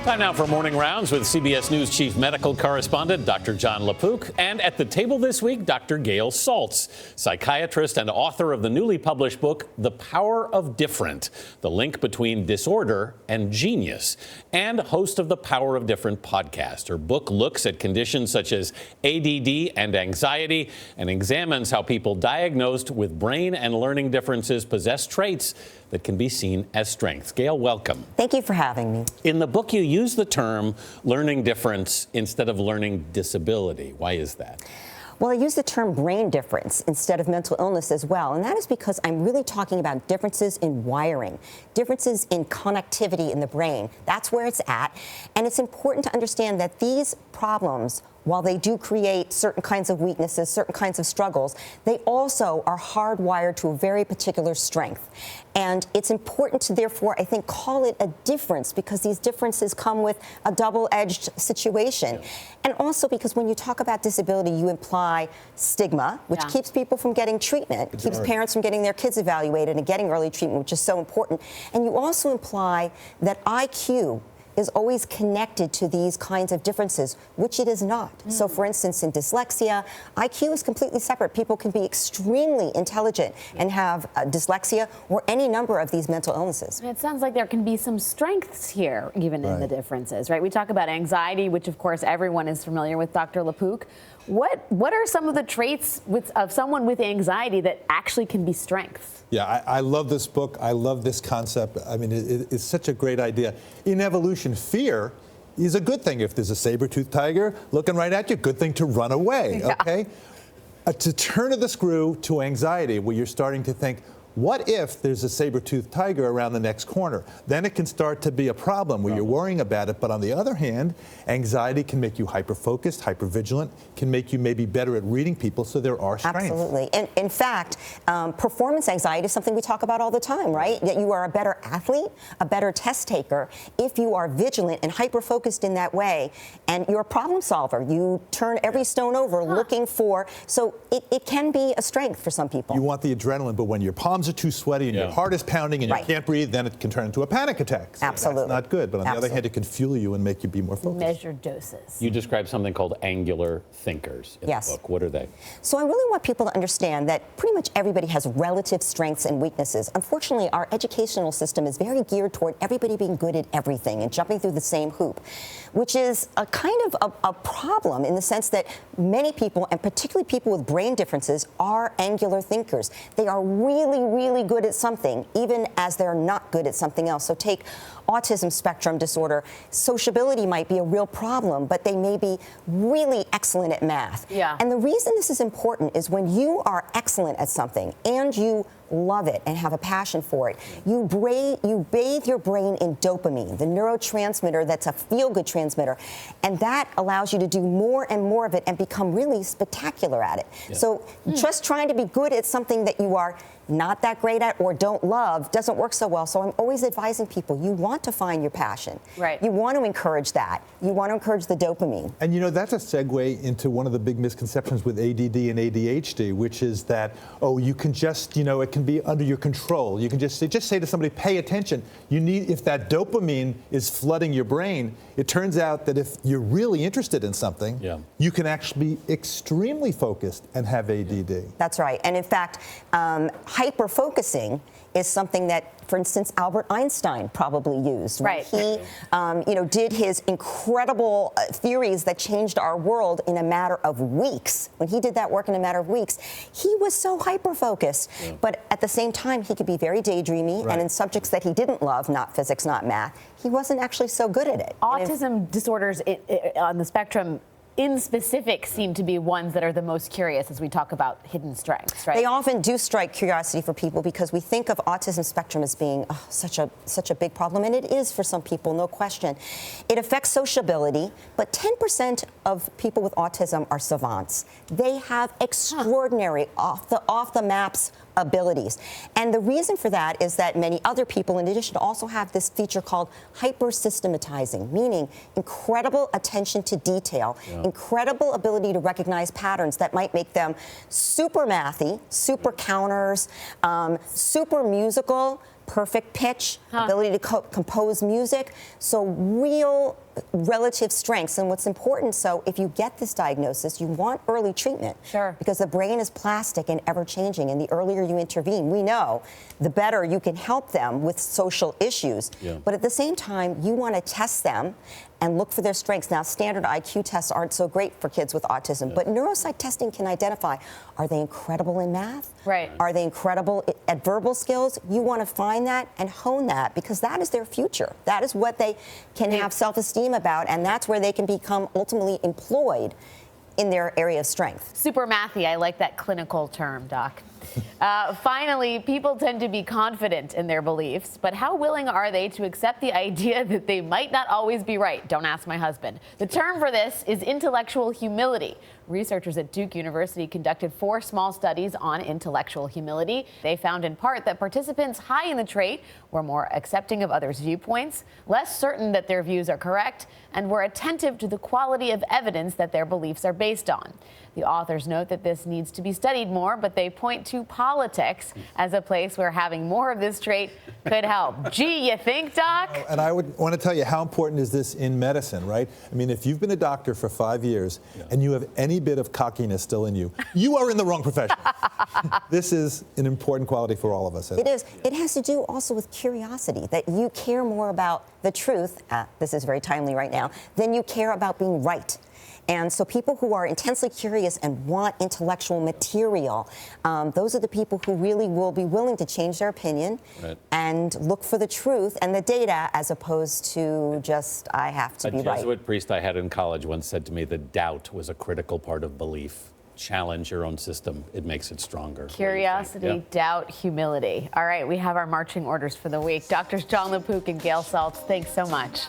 Time now for Morning Rounds with CBS News Chief Medical Correspondent Dr. Jon LaPook. And at the table this week, Dr. Gail Saltz, psychiatrist and author of the newly published book, The Power of Different, the link between disorder and genius, and host of the Power of Different podcast. Her book looks at conditions such as ADD and anxiety and examines how people diagnosed with brain and learning differences possess traits that can be seen as strengths. Gail, welcome. Thank you for having me. In the book, you use the term learning difference instead of learning disability. Why is that? Well, I use the term brain difference instead of mental illness as well, and that is because I'm really talking about differences in wiring, differences in connectivity in the brain. That's where it's at, and it's important to understand that these problems, while they do create certain kinds of weaknesses, certain kinds of struggles, they also are hardwired to a very particular strength. And it's important to, therefore, I think, call it a difference, because these differences come with a double-edged situation. Yeah. And also because when you talk about disability, you imply stigma, which keeps people from getting treatment, keeps parents from getting their kids evaluated and getting early treatment, which is so important. And you also imply that IQ is always connected to these kinds of differences, which it is not. So for instance, in dyslexia, IQ is completely separate. People can be extremely intelligent and have dyslexia or any number of these mental illnesses. It sounds like there can be some strengths here, even in the differences, right? We talk about anxiety, which of course everyone is familiar with, Dr. LaPook. What are some of the traits of someone with anxiety that actually can be strengths? Yeah, I love this book. I love this concept. I mean, it's such a great idea. In evolution, fear is a good thing. If there's a saber-toothed tiger looking right at you, good thing to run away, okay? To turn of the screw to anxiety, where you're starting to think, what if there's a saber-toothed tiger around the next corner? Then it can start to be a problem where you're worrying about it. But on the other hand, anxiety can make you hyper-focused, hyper-vigilant, can make you maybe better at reading people, so there are strengths. Absolutely. And in fact, performance anxiety is something we talk about all the time, right? That you are a better athlete, a better test taker, if you are vigilant and hyper-focused in that way. And you're a problem solver. You turn every stone over looking for, so it can be a strength for some people. You want the adrenaline, but when your palms are too sweaty and your heart is pounding and you can't breathe, then it can turn into a panic attack. So Absolutely. That's not good. But on the other hand, it can fuel you and make you be more focused. Measured doses. You describe something called angular thinkers in the book. What are they? So I really want people to understand that pretty much everybody has relative strengths and weaknesses. Unfortunately, our educational system is very geared toward everybody being good at everything and jumping through the same hoop, which is a kind of a problem in the sense that many people, and particularly people with brain differences, are angular thinkers. They are really good at something, even as they're not good at something else. So take autism spectrum disorder. Sociability might be a real problem, but they may be really excellent at math. Yeah. And the reason this is important is when you are excellent at something and you love it and have a passion for it, you bathe your brain in dopamine, the neurotransmitter that's a feel-good transmitter, and that allows you to do more and more of it and become really spectacular at it. So just trying to be good at something that you are not that great at or don't love doesn't work so well. So I'm always advising people, you want to find your passion. Right. You want to encourage that. You want to encourage the dopamine. And you know, that's a segue into one of the big misconceptions with ADD and ADHD, which is that, oh, you can just, it can be under your control. You can just say to somebody, pay attention. If that dopamine is flooding your brain, it turns out that if you're really interested in something, you can actually be extremely focused and have ADD. That's right. And in fact, hyper-focusing is something that, for instance, Albert Einstein probably used. When he, did his incredible theories that changed our world in a matter of weeks. When he did that work in a matter of weeks, he was so hyper-focused. But at the same time, he could be very daydreamy, and in subjects that he didn't love, not physics, not math, he wasn't actually so good at it. Autism disorders on the spectrum in specific seem to be ones that are the most curious as we talk about hidden strengths, right? They often do strike curiosity for people because we think of autism spectrum as being such a big problem, and it is for some people, no question. It affects sociability, but 10% of people with autism are savants. They have extraordinary off the maps abilities. And the reason for that is that many other people, in addition, also have this feature called hyper-systematizing, meaning incredible attention to detail, incredible ability to recognize patterns that might make them super mathy, super counters, super musical, perfect pitch, ability to compose music. So real relative strengths. And what's important, so if you get this diagnosis, you want early treatment. Sure. Because the brain is plastic and ever-changing, and the earlier you intervene, we know, the better you can help them with social issues. Yeah. But at the same time, you want to test them and look for their strengths. Now, standard IQ tests aren't so great for kids with autism, but neuropsych testing can identify, are they incredible in math? Right. Are they incredible at verbal skills? You want to find that and hone that, because that is their future. That is what they can have self-esteem about, and that's where they can become ultimately employed in their area of strength. Super mathy. I like that clinical term, Doc. Finally, people tend to be confident in their beliefs, but how willing are they to accept the idea that they might not always be right? Don't ask my husband. The term for this is intellectual humility. Researchers at Duke University conducted 4 small studies on intellectual humility. They found in part that participants high in the trait were more accepting of others' viewpoints, less certain that their views are correct, and were attentive to the quality of evidence that their beliefs are based on. The authors note that this needs to be studied more, but they point to politics as a place where having more of this trait could help. Gee, you think, Doc? And I would want to tell you, how important is this in medicine, right? I mean, if you've been a doctor for 5 years and you have any bit of cockiness still in you, you are in the wrong profession. This is an important quality for all of us. It is. It has to do also with curiosity, that you care more about the truth, this is very timely right now, than you care about being right. And so people who are intensely curious and want intellectual material, those are the people who really will be willing to change their opinion and look for the truth and the data, as opposed to just, I have to be right. A Jesuit priest I had in college once said to me that doubt was a critical part of belief. Challenge your own system. It makes it stronger. Curiosity, doubt, humility. All right, we have our marching orders for the week. Doctors Jon LaPook and Gail Saltz, thanks so much.